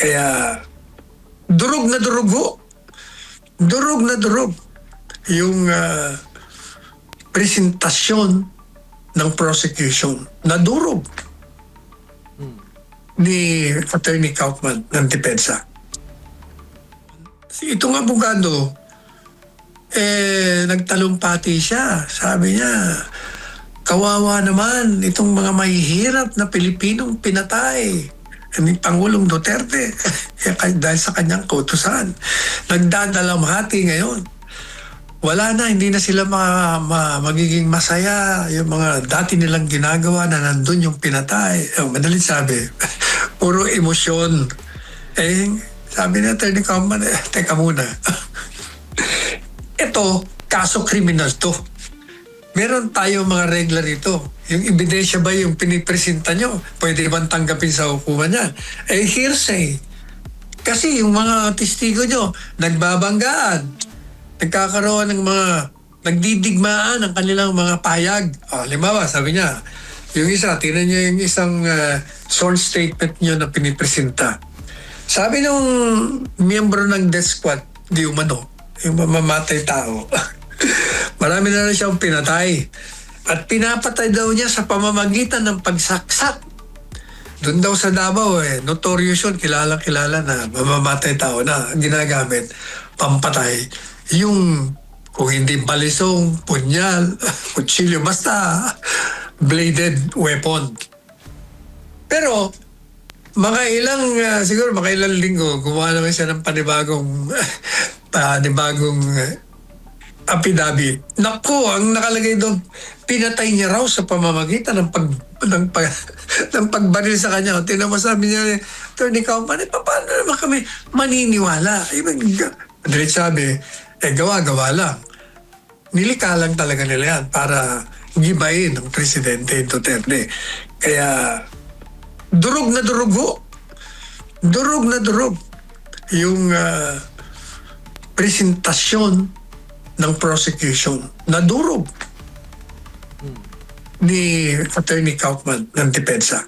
Kaya durog na durog ho. Durog na durog yung presentasyon ng prosecution. Nadurog ni Attorney Kaufman ng depensa. Itong abogado, nagtalumpati siya. Sabi niya, kawawa naman itong mga mahihirap na Pilipinong pinatay ni Pangulong Duterte dahil sa kanyang kautusan. Nagdadalamhati ngayon. Wala na, hindi na sila magiging masaya. Yung mga dati nilang ginagawa na nandun yung pinatay. Madalit sabi, puro emosyon. Sabi ni Attorney Kaufman, teka muna. Ito, kaso kriminal to. Meron tayong mga regla rito. Yung ebidensya ba yung pinipresenta nyo? Pwede bang tanggapin sa hukuman yan? Hearsay. Kasi yung mga testigo nyo, nagbabanggaan. Nagkakaroon ng mga, nagdidigmaan ang kanilang mga payag. Halimbawa, sabi niya, yung isa, tinan niyo yung isang sworn statement niyo na pinipresenta. Sabi nung miyembro ng death squad, di umano, yung mamamatay tao, marami na siyang pinatay. At pinapatay daw niya sa pamamagitan ng pagsaksak. Doon daw sa Davao, notorious yun, kilala na mamamatay tao na ginagamit, pampatay. Yung, kung hindi balisong, punyal, kutsilyo, basta bladed weapon. Pero, siguro mga ilang linggo, gumawa naman siya ng panibagong affidavit. Naku, ang nakalagay doon, pinatay niya raw sa pamamagitan ng pagbaril sa kanya. Tinama sabi niya, Attorney Kaufman, paano naman kami maniniwala? Madalit sabi, gawa-gawa lang. Nilika lang talaga nila yan para gibayin ng Presidente Duterte. Kaya, durog na durog ho. Durog na durog yung presentasyon ng prosecution. Nadurog ni Attorney Kaufman ng depensa.